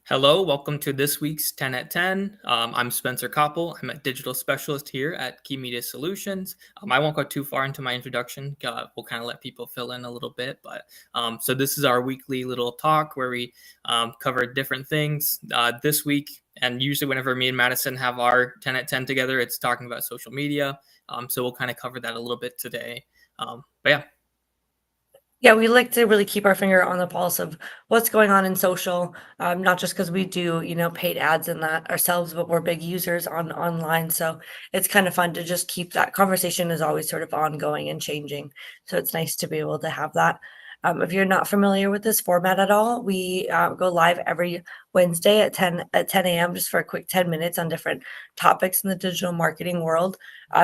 Hello, welcome to this week's 10 at 10. I'm Spencer Koppel. I'm a digital specialist here at Key Media Solutions. I won't go too far into my introduction. We'll kind of let people fill in a little bit. So this is our weekly little talk where we cover different things. This week, and usually whenever me and Madison have our 10 at 10 together, it's talking about social media. So we'll kind of cover that a little bit today. But yeah. Yeah, we like to really keep our finger on the pulse of what's going on in social, not just because we do, paid ads in that ourselves, but we're big users on online. So it's kind of fun to just keep that conversation is always sort of ongoing and changing. So it's nice to be able to have that. If you're not familiar with this format at all, we go live every Wednesday at 10 a.m. just for a quick 10 minutes on different topics in the digital marketing world.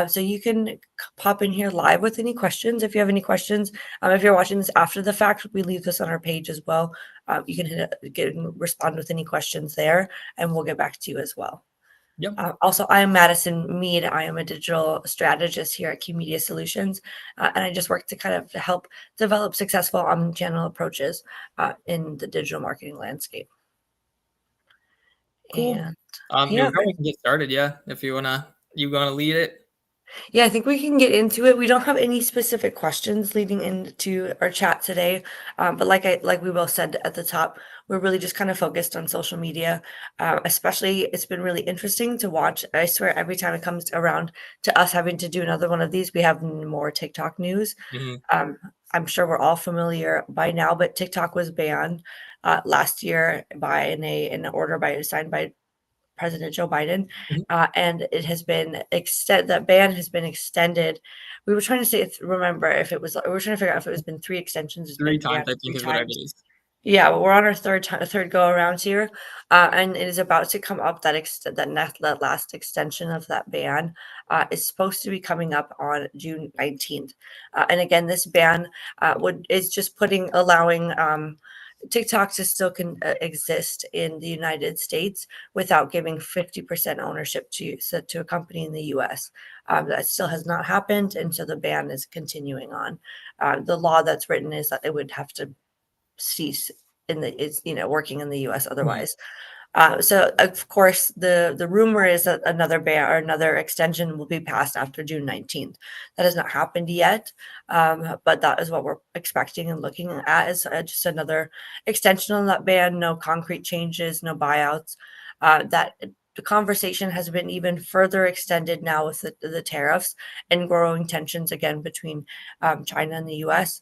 So you can pop in here live with any questions if you have any questions. If you're watching this after the fact, we leave this on our page as well. You can respond with any questions there, and we'll get back to you as well. Yep. Also, I am Madison Mead. I am a digital strategist here at Key Media Solutions, and I just work to kind of help develop successful omnichannel approaches in the digital marketing landscape. Cool. And Yeah, yeah, we can get started. Yeah, if you wanna lead it. Yeah, I think we can get into it. We don't have any specific questions leading into our chat today, but like we both said at the top, we're really just kind of focused on social media. Especially, it's been really interesting to watch. I swear, every time it comes around to us having to do another one of these, we have more TikTok news. Mhm. Um, I'm sure we're all familiar by now, but TikTok was banned last year by an order signed by President Joe Biden, Mhm. and it has been that ban has been extended. We were trying to say remember if it was we were trying to figure out if it was been 3 extensions, it's 3 been times, banned I 3 think is what it times. is. Yeah, we're on our third go around here, and it is about to come up that last extension of that ban, is supposed to be coming up on June 19th. And again, this ban, is just allowing, TikTok to still exist in the United States without giving 50% ownership to a company in the US. That still has not happened, and so the ban is continuing on. The law that's written is that it would have to cease working in the US Mhm. otherwise. So of course the rumor is that another ban or another extension will be passed after June 19th. That has not happened yet, but that is what we're expecting and looking at is just another extension on that ban. No concrete changes, no buyouts. That the conversation has been even further extended now with the tariffs and growing tensions again between China and the U.S.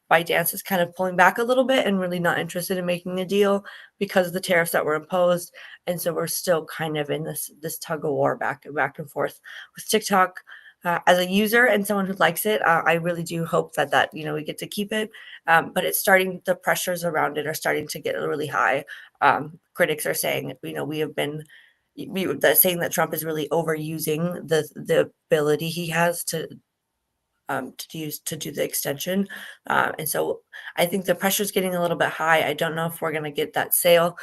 ByteDance is kind of pulling back a little bit and really not interested in making a deal because of the tariffs that were imposed, and so we're still kind of in this tug of war back and forth with TikTok. As a user and someone who likes it, I really do hope that we get to keep it. But it's starting. The pressures around it are starting to get really high. Critics are saying, we have been saying that Trump is really overusing the ability he has to do the extension. And so I think the pressure is getting a little bit high. I don't know if we're going to get that sale.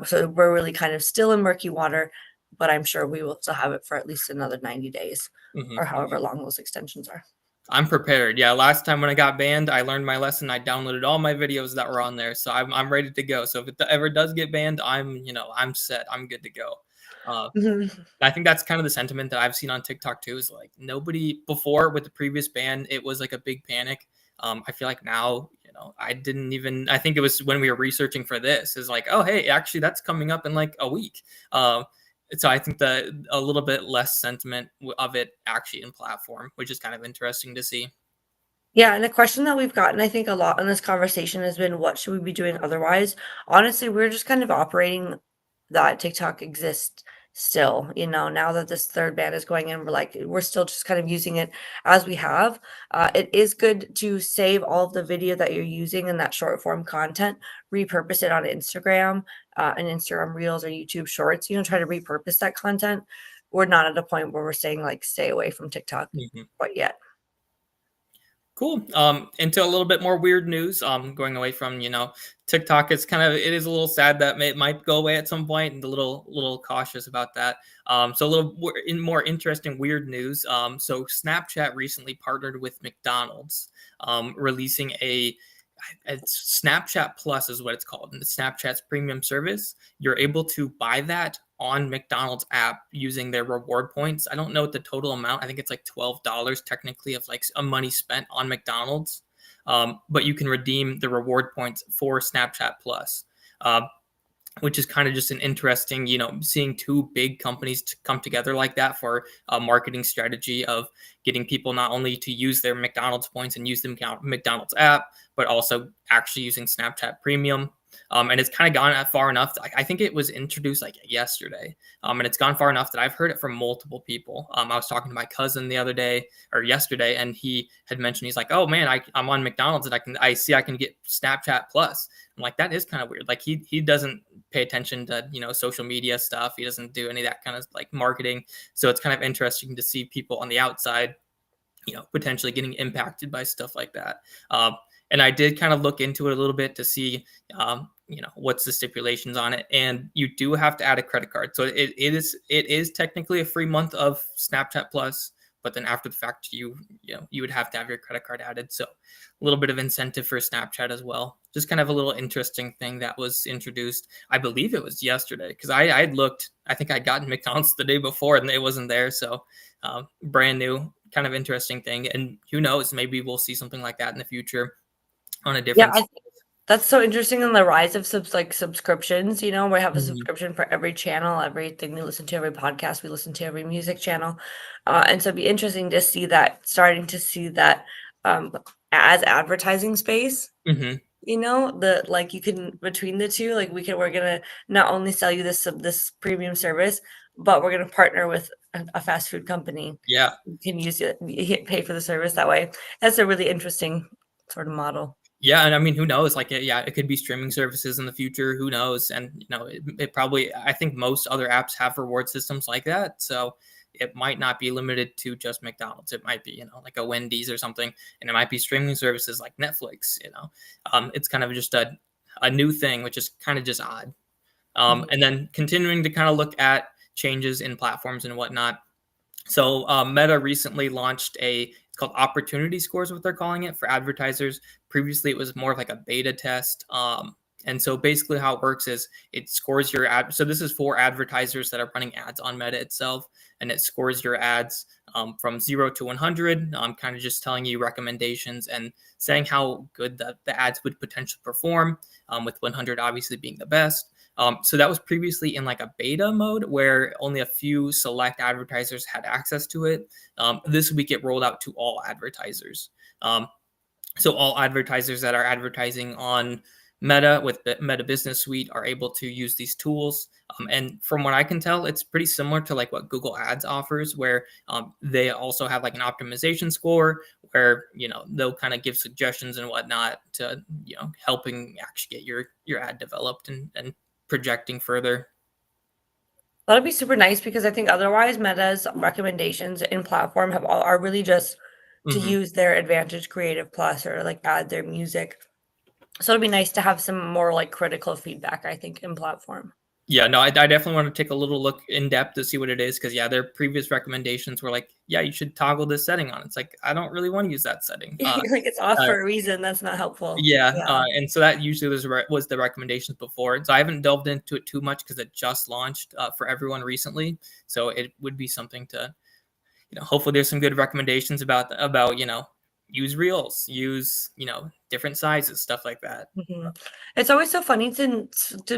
So we're really kind of still in murky water, but I'm sure we will still have it for at least another 90 days Mhm. or however long those extensions are. I'm prepared. Yeah, last time when I got banned, I learned my lesson. I downloaded all my videos that were on there, so I'm ready to go. So if it ever does get banned, I'm set. I'm good to go. Uh, Mhm. I think that's kind of the sentiment that I've seen on TikTok too. Is like nobody before with the previous ban, it was like a big panic. I feel like now, I didn't even. I think it was when we were researching for this. Is like, oh hey, actually that's coming up in like a week. So I think that a little bit less sentiment of it actually in platform, which is kind of interesting to see. Yeah, and the question that we've gotten, I think, a lot in this conversation has been, what should we be doing otherwise? Honestly, we're just kind of operating that TikTok exists still. Now that this third ban is going in, we're still just kind of using it as we have. It is good to save all of the video that you're using in that short form content, repurpose it on Instagram and Instagram Reels or YouTube Shorts. Try to repurpose that content. We're not at a point where we're saying like stay away from TikTok Mhm. quite yet. Cool. Into a little bit more weird news. Going away from TikTok. It is a little sad that it might go away at some point, and a little cautious about that. So a little more interesting weird news. So Snapchat recently partnered with McDonald's, releasing it's Snapchat Plus is what it's called, and Snapchat's premium service. You're able to buy that on McDonald's app using their reward points. I don't know what the total amount. I think it's like $12 technically of like a money spent on McDonald's. But you can redeem the reward points for Snapchat Plus. Which is kind of just an interesting, seeing two big companies to come together like that for a marketing strategy of getting people not only to use their McDonald's points and use the McDonald's app, but also actually using Snapchat Premium. And it's kind of gone far enough. I think it was introduced like yesterday, and it's gone far enough that I've heard it from multiple people. I was talking to my cousin the other day or yesterday, and he had mentioned he's like, "Oh man, I'm on McDonald's and I can get Snapchat Plus." I'm like, that is kind of weird. Like he doesn't pay attention to social media stuff. He doesn't do any of that kind of like marketing. So it's kind of interesting to see people on the outside, potentially getting impacted by stuff like that. And I did kind of look into it a little bit to see, what's the stipulations on it. And you do have to add a credit card. So it is technically a free month of Snapchat Plus, but then after the fact, you would have to have your credit card added. So a little bit of incentive for Snapchat as well. Just kind of a little interesting thing that was introduced. I believe it was yesterday because I had looked. I think I'd gotten McDonald's the day before and it wasn't there. So brand new, kind of interesting thing. And who knows, maybe we'll see something like that in the future on a different. Yeah, that's so interesting on the rise of subscriptions. We have a Mhm. subscription for every channel, everything we listen to, every podcast we listen to, every music channel. And so it'd be interesting to see that, starting to see that as advertising space. Mhm. You can, between the two, like we're gonna not only sell you this premium service, but we're gonna partner with a fast food company. Yeah. You can use it, pay for the service that way. That's a really interesting sort of model. Yeah, and I mean, who knows? Like, yeah, it could be streaming services in the future. Who knows? And it probably. I think most other apps have reward systems like that, so it might not be limited to just McDonald's. It might be, like a Wendy's or something, and it might be streaming services like Netflix. It's kind of just a new thing, which is kind of just odd. And then continuing to kind of look at changes in platforms and whatnot. So Meta recently launched it's called Opportunity Scores, what they're calling it, for advertisers. Previously, it was more of like a beta test. And so basically how it works is it scores your ad. So this is for advertisers that are running ads on Meta itself, and it scores your ads from 0 to 100. Kind of just telling you recommendations and saying how good the ads would potentially perform, with 100 obviously being the best. So that was previously in like a beta mode where only a few select advertisers had access to it. This week it rolled out to all advertisers. So all advertisers that are advertising on Meta with the Meta Business Suite are able to use these tools. And from what I can tell, it's pretty similar to like what Google Ads offers, where they also have like an optimization score where, they'll kind of give suggestions and whatnot to, helping actually get your ad developed and projecting further. That'd be super nice because I think otherwise Meta's recommendations in platform are really just to Mhm. use their Advantage Creative Plus or like add their music. So it'd be nice to have some more like critical feedback, I think, in platform. Yeah, no, I definitely want to take a little look in depth to see what it is because yeah, their previous recommendations were like, yeah, you should toggle this setting on. It's like I don't really want to use that setting. Like it's off Uh, for a reason. That's not helpful. Yeah, Yeah. and so that usually was the recommendations before. So I haven't delved into it too much because it just launched for everyone recently. So it would be something to, hopefully there's some good recommendations about use reels, use different sizes, stuff like that. Mhm. It's always so funny to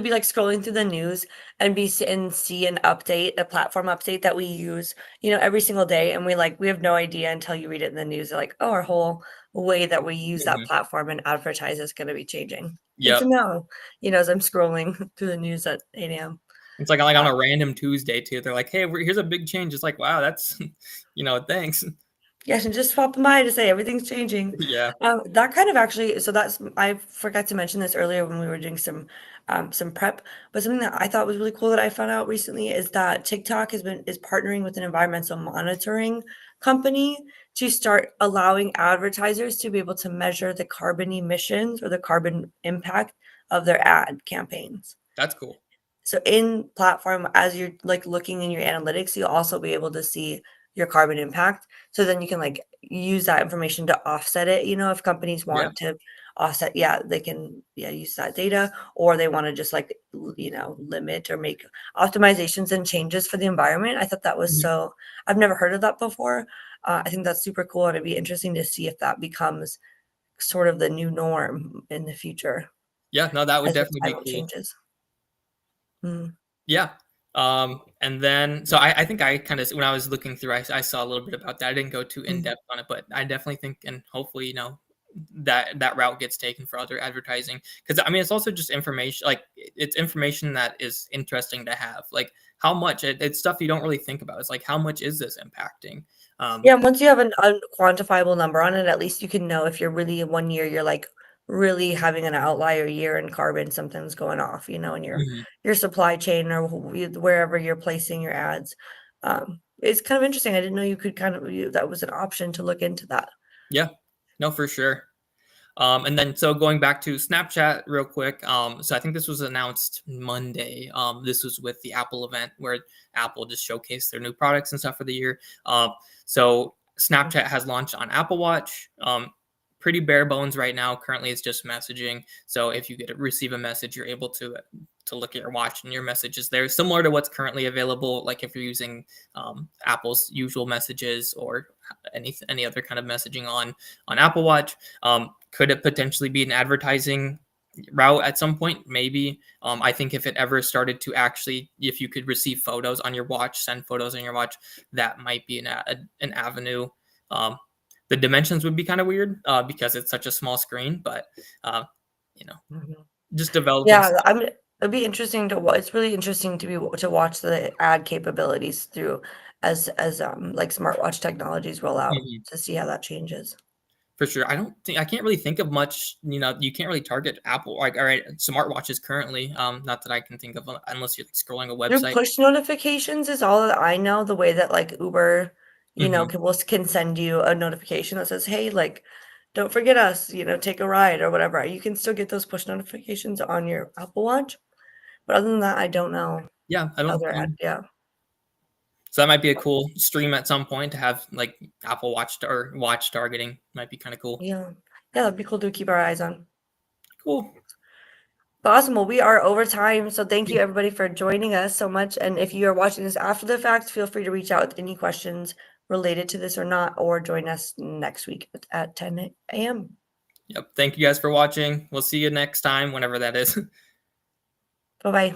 be like scrolling through the news and see an update, a platform update that we use, every single day, and we have no idea until you read it in the news. They're like, oh, our whole way that we use that Mhm. platform and advertise is going to be changing. Good Yep, to know, as I'm scrolling through the news at 8 a.m. it's like on a random Tuesday too. They're like, hey, here's a big change. It's like, wow, that's thanks. Yes, and just popping by to say everything's changing. Yeah. That kind of actually, so that's I forgot to mention this earlier when we were doing some prep, but something that I thought was really cool that I found out recently is that TikTok is partnering with an environmental monitoring company to start allowing advertisers to be able to measure the carbon emissions or the carbon impact of their ad campaigns. That's cool. So in platform, as you're like looking in your analytics, you'll also be able to see your carbon impact. So then you can like use that information to offset it. If companies Yeah. want to offset, they can use that data, or they want to just like limit or make optimizations and changes for the environment. I thought that was Mhm. so. I've never heard of that before. I think that's super cool, and it'd be interesting to see if that becomes sort of the new norm in the future Yeah, no, that would as the definitely be climate cool. changes. Mhm. Yeah. And then, so I think I kind of, when I was looking through, I saw a little bit about that. I didn't go too in Mhm. depth on it, but I definitely think, and hopefully, that route gets taken for other advertising. Because I mean, it's also just information, like it's information that is interesting to have. Like how much it's stuff you don't really think about. It's like how much is this impacting? Yeah, once you have an unquantifiable number on it, at least you can know if you're really in one year, you're like really having an outlier year in carbon, something's going off, in Mhm. your supply chain or wherever you're placing your ads. It's kind of interesting. I didn't know you could that was an option to look into that. Yeah, no, for sure. And then so going back to Snapchat real quick. So I think this was announced Monday. This was with the Apple event where Apple just showcased their new products and stuff for the year. So Snapchat has launched on Apple Watch. Pretty bare bones right now. Currently, it's just messaging. So if you receive a message, you're able to look at your watch and your message is there, similar to what's currently available. Like if you're using Apple's usual messages or any other kind of messaging on Apple Watch. Could it potentially be an advertising route at some point? Maybe. I think if it ever started to actually, if you could receive photos on your watch, send photos on your watch, that might be an avenue. Um, the dimensions would be kind of weird because it's such a small screen, but uh, you know, Mhm. just developing Yeah, stuff. it'd be interesting to it's really interesting to watch the ad capabilities through as like smartwatch technologies roll out Mhm. to see how that changes. For sure. I can't really think of much, you can't really target Apple, like, all right, smartwatches currently. Not that I can think of unless you're like scrolling a Through website. push notifications is all that I know, the way that, like, Uber, Mhm. can send you a notification that says, "Hey, like, don't forget us, take a ride," or whatever. You can still get those push notifications on your Apple Watch, but other than that, I don't know Yeah, I don't other ad yeah. so that might be a cool stream at some point to have, like, Apple Watch or watch targeting. Might be kinda cool. Yeah. Yeah, that'd be cool to keep our eyes on. Cool. But awesome, well, we are over time, so thank Yeah. you everybody for joining us so much, and if you are watching this after the fact, feel free to reach out with any questions related to this or not, or join us next week at 10 AM. Yep. Thank you guys for watching. We'll see you next time, whenever that is. Bye-bye.